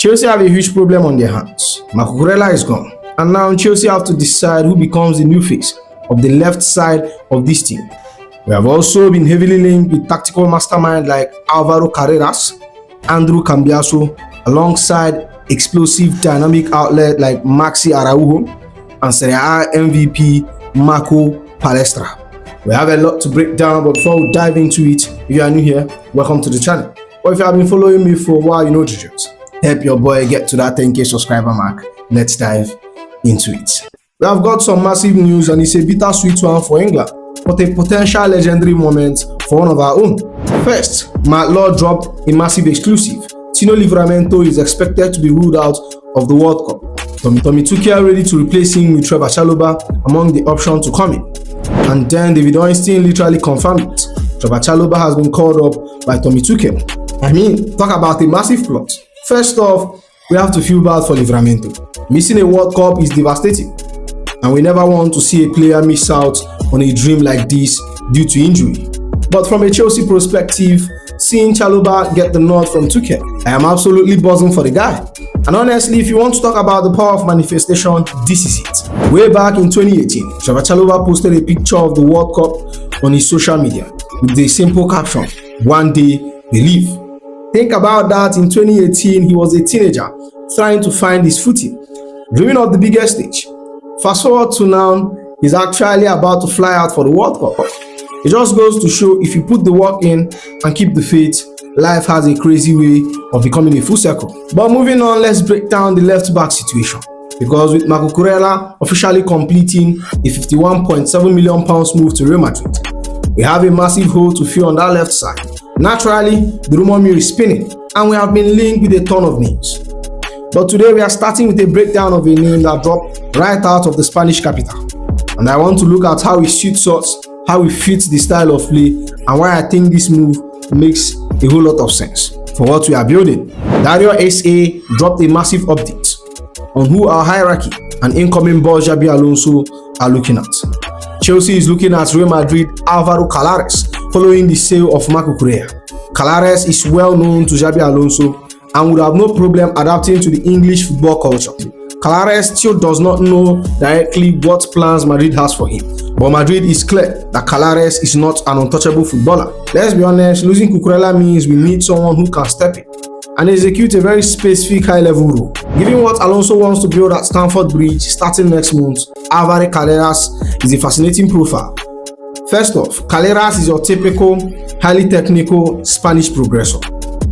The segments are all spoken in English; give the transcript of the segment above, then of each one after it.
Chelsea have a huge problem on their hands. Marc Cucurella is gone, and now Chelsea have to decide who becomes the new face of the left side of this team. We have also been heavily linked with tactical masterminds like Álvaro Carreras, Andrea Cambiaso, alongside explosive dynamic outlet like Maxi Araújo and Serie A MVP Marco Palestra. We have a lot to break down, but before we dive into it, if you are new here, welcome to the channel. Or if you have been following me for a while, you know the drill. Help your boy get to that 10k subscriber mark. Let's dive into it. We have got some massive news, and it's a bittersweet one for England, but a potential legendary moment for one of our own. First, Matt Law dropped a massive exclusive. Tino Livramento is expected to be ruled out of the World Cup. Tommy Tuchel ready to replace him with Trevoh Chalobah among the options to come in. And then David Ornstein literally confirmed it. Trevoh Chalobah has been called up by Tommy Tuchel. I mean, talk about a massive plot. First off, we have to feel bad for Livramento. Missing a World Cup is devastating, and we never want to see a player miss out on a dream like this due to injury. But from a Chelsea perspective, seeing Chalobah get the nod from Tuchel, I am absolutely buzzing for the guy. And honestly, if you want to talk about the power of manifestation, this is it. Way back in 2018, Trevoh Chalobah posted a picture of the World Cup on his social media with the simple caption, "One day, believe." Think about that. In 2018, he was a teenager trying to find his footing, dreaming of the biggest stage. Fast forward to now, he's actually about to fly out for the World Cup. It just goes to show, if you put the work in and keep the faith, life has a crazy way of becoming a full circle. But moving on, let's break down the left back situation. Because with Marc Cucurella officially completing a £51.7 million move to Real Madrid, we have a massive hole to fill on that left side. Naturally, the rumor mill is spinning, and we have been linked with a ton of names. But today we are starting with a breakdown of a name that dropped right out of the Spanish capital. And I want to look at how it suits us, how it fits the style of play, and why I think this move makes a whole lot of sense for what we are building. Dario SA dropped a massive update on who our hierarchy and incoming boss Xabi Alonso are looking at. Chelsea is looking at Real Madrid Álvaro Carreras following the sale of Marc Cucurella. Carreras is well known to Xabi Alonso and would have no problem adapting to the English football culture. Carreras still does not know directly what plans Madrid has for him, but Madrid is clear that Carreras is not an untouchable footballer. Let's be honest, losing Cucurella means we need someone who can step in and execute a very specific high-level role. Given what Alonso wants to build at Stamford Bridge starting next month, Álvaro Carreras is a fascinating profile. First off, Carreras is your typical, highly technical Spanish progressor.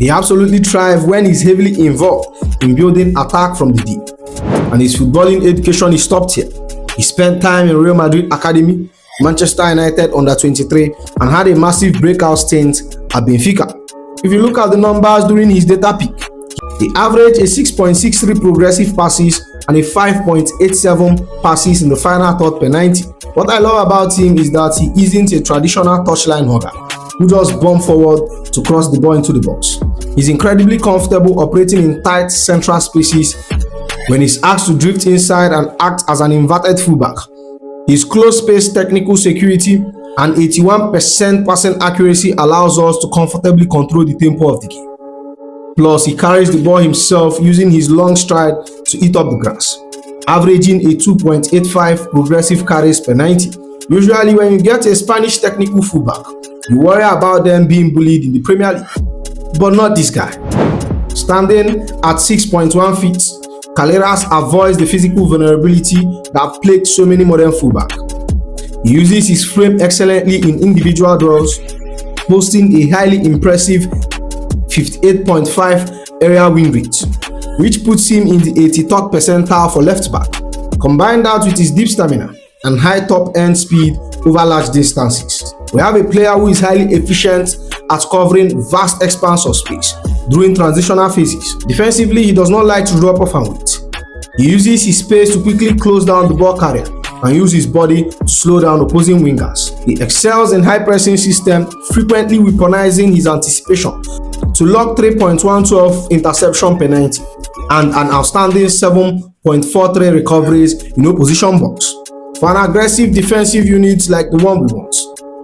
He absolutely thrives when he's heavily involved in building attack from the deep, and his footballing education is top tier. He spent time in Real Madrid Academy, Manchester United under-23, and had a massive breakout stint at Benfica. If you look at the numbers during his data peak, he averaged a 6.63 progressive passes and a 5.87 passes in the final third per 90. What I love about him is that he isn't a traditional touchline hugger who just bump forward to cross the ball into the box. He's incredibly comfortable operating in tight central spaces when he's asked to drift inside and act as an inverted fullback. His close space technical security and 81% passing accuracy allows us to comfortably control the tempo of the game. Plus, he carries the ball himself using his long stride to eat up the grass, averaging a 2.85 progressive carries per 90. Usually when you get a Spanish technical fullback, you worry about them being bullied in the Premier League. But not this guy. Standing at 6.1 feet, Carreras avoids the physical vulnerability that plagued so many modern fullbacks. He uses his frame excellently in individual duels, posting a highly impressive 58.5 area win rate, which puts him in the 83rd percentile for left back. Combine that with his deep stamina and high top end speed over large distances, we have a player who is highly efficient at covering vast expanse of space during transitional phases. Defensively, he does not like to drop off and wait. He uses his space to quickly close down the ball carrier and use his body to slow down opposing wingers. He excels in high pressing system, frequently weaponizing his anticipation to lock 3.112 interception per 90 and an outstanding 7.43 recoveries in opposition box. For an aggressive defensive unit like the one we want,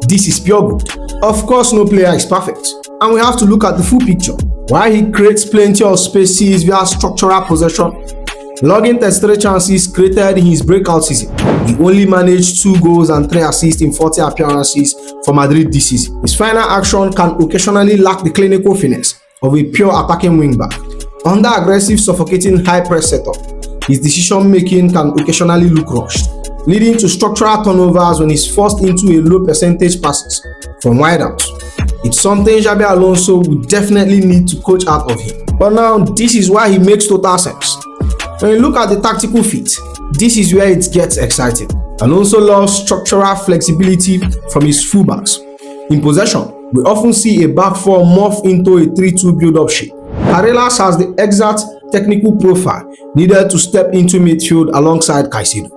this is pure good. Of course, no player is perfect, and we have to look at the full picture. While he creates plenty of spaces via structural possession, logging 33 chances created in his breakout season, he only managed 2 goals and 3 assists in 40 appearances for Madrid this season. His final action can occasionally lack the clinical finesse of a pure attacking wingback. Under aggressive, suffocating high-press setup, his decision-making can occasionally look rushed, leading to structural turnovers when he's forced into a low percentage passes from wideouts. It's something Xabi Alonso would definitely need to coach out of him. But now, this is why he makes total sense. When you look at the tactical fit, this is where it gets exciting. Alonso loves structural flexibility from his fullbacks. In possession, we often see a back four morph into a 3-2 build-up shape. Carreras has the exact technical profile needed to step into midfield alongside Caicedo,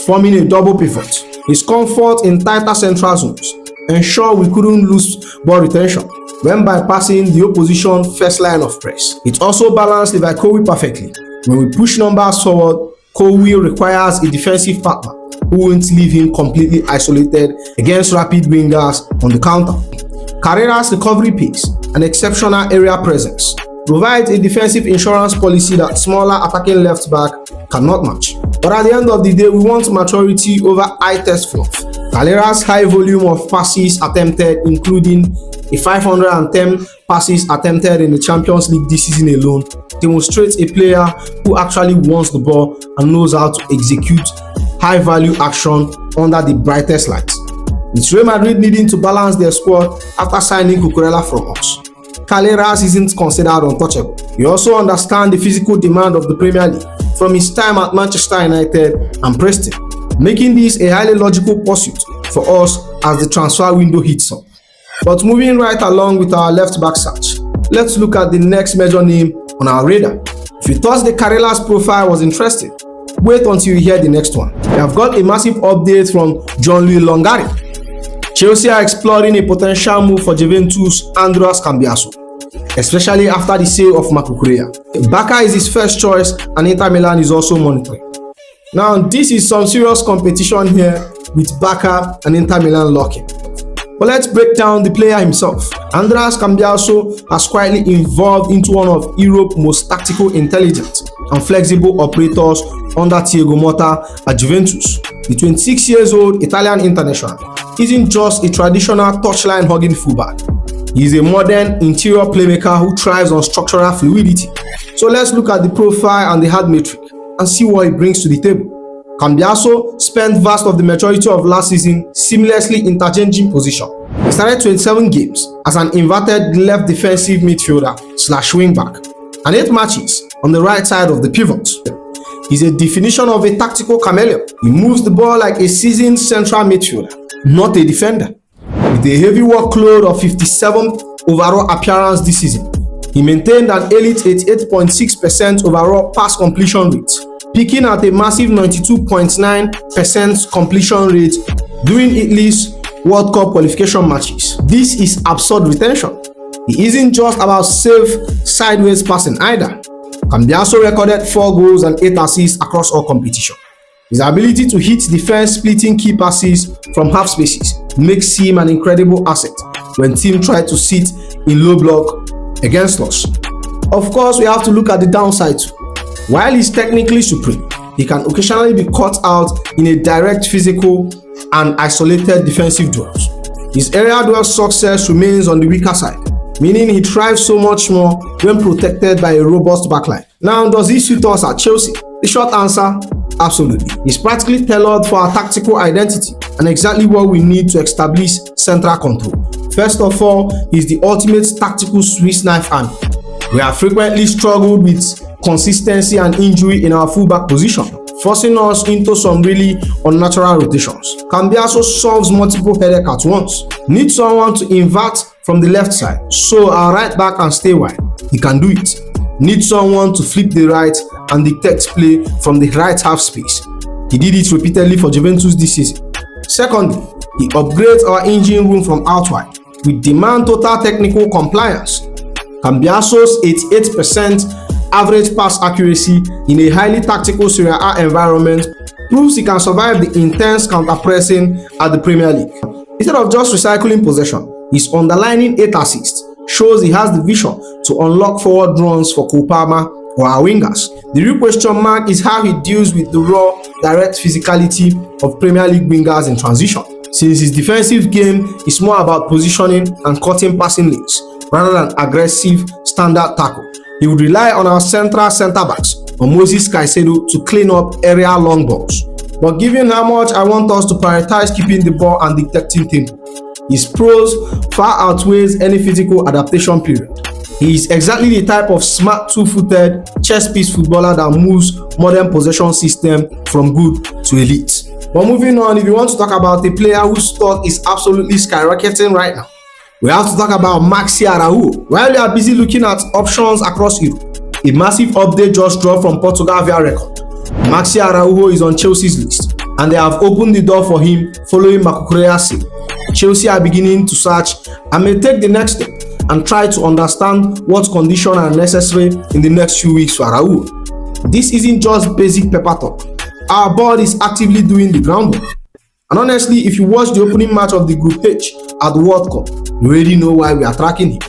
forming a double pivot. His comfort in tighter central zones ensured we couldn't lose ball retention when bypassing the opposition first line of press. It also balanced Livakovic perfectly. When we push numbers forward, Kowi requires a defensive partner who won't leave him completely isolated against rapid wingers on the counter. Carreras' recovery pace and exceptional area presence provides a defensive insurance policy that smaller attacking left back cannot match. But at the end of the day, we want maturity over high-test fluff. Carreras' high volume of passes attempted, including a 510 passes attempted in the Champions League this season alone, demonstrates a player who actually wants the ball and knows how to execute high-value action under the brightest lights. With Real Madrid needing to balance their squad after signing Cucurella from us, Carreras isn't considered untouchable. He also understands the physical demand of the Premier League from his time at Manchester United and Preston, making this a highly logical pursuit for us as the transfer window heats up. But moving right along with our left-back search, let's look at the next major name on our radar. If you thought the Carreras profile was interesting, wait until you hear the next one. We have got a massive update from Gianluigi Longari. Chelsea are exploring a potential move for Juventus' Andrea Cambiaso, especially after the sale of Marc Cucurella. Barca is his first choice and Inter Milan is also monitoring. Now, this is some serious competition here with Barca and Inter Milan locking. But let's break down the player himself. Andrea Cambiaso has quietly evolved into one of Europe's most tactical, intelligent and flexible operators under Thiago Motta at Juventus. The 26 years old Italian international isn't just a traditional touchline hugging fullback. He is a modern interior playmaker who thrives on structural fluidity. So let's look at the profile and the hard metric and see what he brings to the table. Cambiaso spent vast of the majority of last season seamlessly interchanging position. He started 27 games as an inverted left defensive midfielder / wingback and 8 matches on the right side of the pivot. He's a definition of a tactical chameleon. He moves the ball like a seasoned central midfielder, not a defender. With a heavy workload of 57 overall appearance this season, he maintained an elite 88.6% overall pass completion rate, peaking at a massive 92.9% completion rate during Italy's World Cup qualification matches. This is absurd retention. He isn't just about safe sideways passing either. Cambiaso recorded 4 goals and 8 assists across all competitions. His ability to hit defense splitting key passes from half spaces makes him an incredible asset when teams try to sit in low block against us. Of course, we have to look at the downside too. While he's technically supreme, he can occasionally be caught out in a direct physical and isolated defensive duels. His area duel success remains on the weaker side, meaning he thrives so much more when protected by a robust backline. Now, does he suit us at Chelsea? The short answer, absolutely. He's practically tailored for our tactical identity and exactly what we need to establish central control. First of all, he's the ultimate tactical Swiss knife army. We have frequently struggled with consistency and injury in our fullback position, forcing us into some really unnatural rotations. Cambiaso solves multiple headaches at once. Need someone to invert from the left side so our right back can stay wide. He can do it. Need someone to flip the right and dictate play from the right half space. He did it repeatedly for Juventus this season. Secondly, he upgrades our engine room from out wide. We demand total technical compliance. Cambiaso's 88% average pass accuracy in a highly tactical Serie A environment proves he can survive the intense counter-pressing at the Premier League. Instead of just recycling possession, his underlining 8 assists shows he has the vision to unlock forward runs for Cole Palmer or our wingers. The real question mark is how he deals with the raw, direct physicality of Premier League wingers in transition. Since his defensive game is more about positioning and cutting passing lanes rather than aggressive standard tackle, he would rely on our central centre-backs or Moses Caicedo to clean up area long balls. But given how much I want us to prioritize keeping the ball and dictating tempo, his pros far outweighs any physical adaptation period. He is exactly the type of smart two-footed chess piece footballer that moves modern possession system from good to elite. But moving on, if you want to talk about a player whose stock is absolutely skyrocketing right now, we have to talk about Maxi Araújo. While we are busy looking at options across Europe, a massive update just dropped from Portugal via record. Maxi Araújo is on Chelsea's list, and they have opened the door for him following Marc Cucurella's sale. Chelsea are beginning to search and may take the next step and try to understand what conditions are necessary in the next few weeks for Araújo. This isn't just basic pepper talk. Our board is actively doing the groundwork. And honestly, if you watch the opening match of the Group H at the World Cup, you already know why we are tracking him.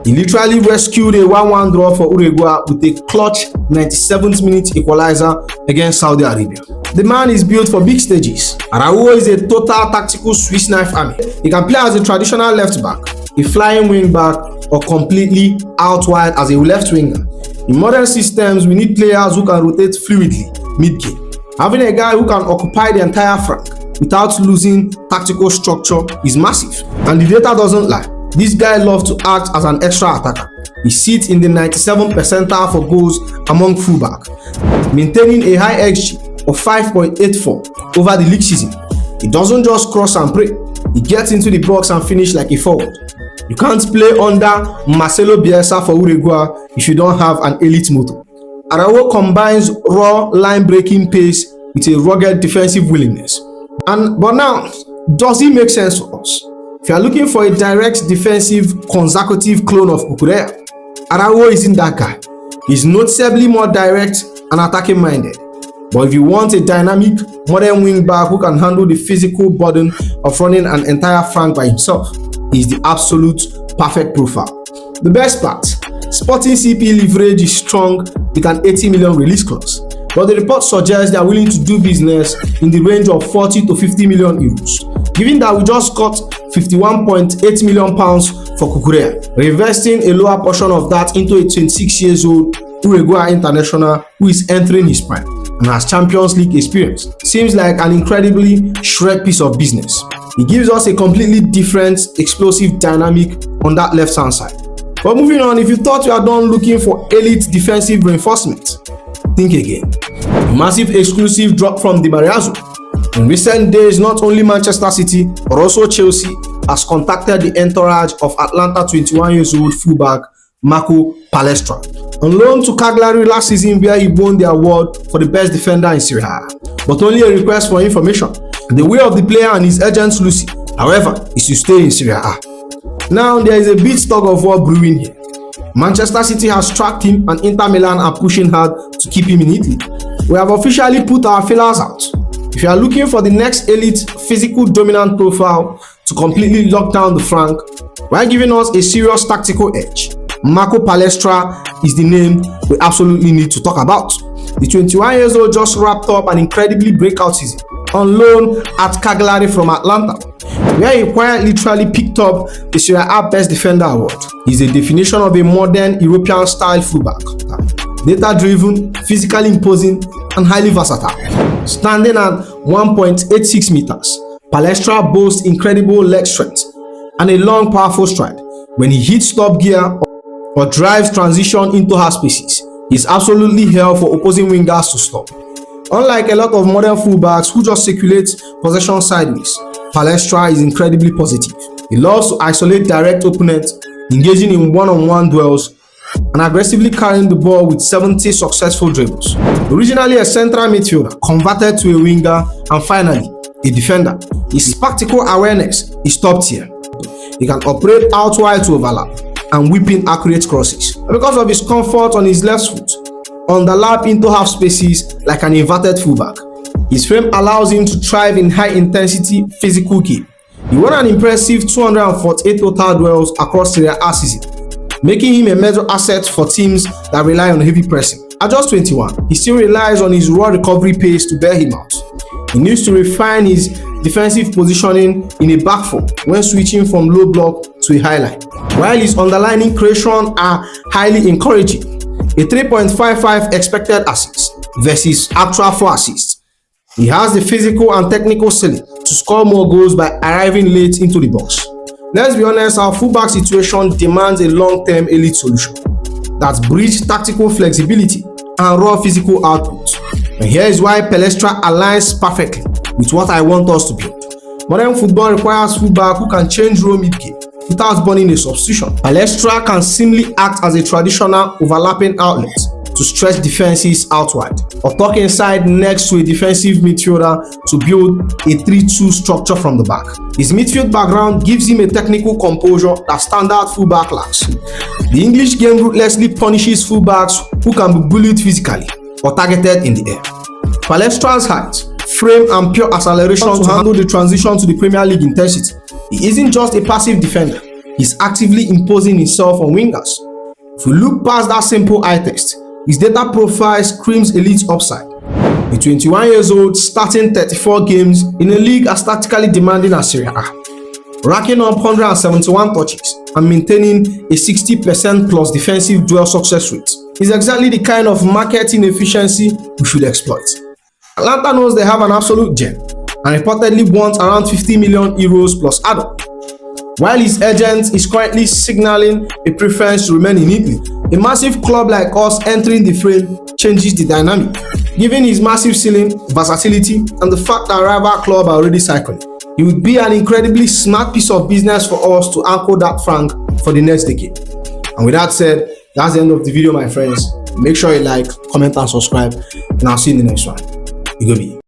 He literally rescued a 1-1 draw for Uruguay with a clutch 97th minute equalizer against Saudi Arabia. The man is built for big stages. Araújo is a total tactical Swiss knife army. He can play as a traditional left back, a flying wing back, or completely out wide as a left winger. In modern systems, we need players who can rotate fluidly mid-game. Having a guy who can occupy the entire flank without losing tactical structure is massive. And the data doesn't lie. This guy loves to act as an extra attacker. He sits in the 97th percentile for goals among fullback, maintaining a high XG of 5.84 over the league season. He doesn't just cross and pray. He gets into the box and finishes like a forward. You can't play under Marcelo Bielsa for Uruguay if you don't have an elite motor. Araújo combines raw line-breaking pace with a rugged defensive willingness. But now, does it make sense to us? If you are looking for a direct defensive consecutive clone of Cucurella, Araújo isn't that guy. He's noticeably more direct and attacking minded. But if you want a dynamic, modern wing back who can handle the physical burden of running an entire flank by himself, he's the absolute perfect profile. The best part, Sporting CP leverage is strong with an 80 million release clause. But the report suggests they are willing to do business in the range of 40 to 50 million euros. Given that we just got 51.8 million pounds for Cucurella, reinvesting a lower portion of that into a 26-year-old Uruguay international who is entering his prime and has Champions League experience seems like an incredibly shrewd piece of business. He gives us a completely different, explosive dynamic on that left-hand side. But moving on, if you thought you are done looking for elite defensive reinforcement, think again. A massive exclusive drop from Di Mariazo. In recent days, not only Manchester City but also Chelsea has contacted the entourage of Atlanta 21-year-old fullback Marco Palestra, on loan to Cagliari last season where he won the award for the best defender in Serie A. But only a request for information. The way of the player and his agent Lucy, however, is to stay in Serie A. Now there is a bit tug of war brewing here. Manchester City has tracked him and Inter Milan are pushing hard to keep him in Italy. We have officially put our feelers out. If you are looking for the next elite physical dominant profile to completely lock down the flank while giving us a serious tactical edge, Marco Palestra is the name we absolutely need to talk about. The 21-year-old just wrapped up an incredibly breakout season on loan at Cagliari from Atlanta, where he quite literally picked up the Serie A Best Defender award. He's a definition of a modern European-style fullback. Data-driven, physically imposing, and highly versatile. Standing at 1.86 meters, Palestra boasts incredible leg strength and a long, powerful stride. When he hits top gear or drives transition into half spaces, he's absolutely hell for opposing wingers to stop. Unlike a lot of modern fullbacks who just circulate possession sideways, Palestra is incredibly positive. He loves to isolate direct opponents, engaging in one-on-one duels, and aggressively carrying the ball with 70 successful dribbles. Originally a central midfielder, converted to a winger, and finally, a defender. His tactical awareness is top tier. He can operate out wide to overlap and whip in accurate crosses. And because of his comfort on his left foot, underlap into half spaces like an inverted fullback. His frame allows him to thrive in high-intensity physical game. He won an impressive 248 total duels across Serie A season, making him a major asset for teams that rely on heavy pressing. At just 21, he still relies on his raw recovery pace to bail him out. He needs to refine his defensive positioning in a back four when switching from low block to a high line. While his underlying creation are highly encouraging, a 3.55 expected assists versus actual 4 assists, he has the physical and technical ceiling to score more goals by arriving late into the box. Let's be honest, our fullback situation demands a long-term elite solution that bridges tactical flexibility and raw physical output. And here is why Palestra aligns perfectly with what I want us to build. Modern football requires fullback who can change role mid-game without burning a substitution. Palestra can seamlessly act as a traditional overlapping outlet to stretch defenses out wide, or tuck inside next to a defensive midfielder to build a 3-2 structure from the back. His midfield background gives him a technical composure that standard fullback lacks. The English game ruthlessly punishes fullbacks who can be bullied physically or targeted in the air. Palestra's height, frame and pure acceleration to handle the transition to the Premier League intensity. He isn't just a passive defender, he's actively imposing himself on wingers. If we look past that simple eye test, his data profile screams elite upside. A 21 years old starting 34 games in a league as tactically demanding as Serie A, racking up 171 touches and maintaining a 60% plus defensive duel success rate is exactly the kind of marketing efficiency we should exploit. Atlanta knows they have an absolute gem and reportedly wants around 50 million euros plus add-on. While his agent is currently signaling a preference to remain in Italy, a massive club like us entering the frame changes the dynamic. Given his massive ceiling, versatility, and the fact that rival clubs are already cycling, it would be an incredibly smart piece of business for us to anchor that franc for the next decade. And with that said, that's the end of the video, my friends. Make sure you like, comment, and subscribe, and I'll see you in the next one. You go be.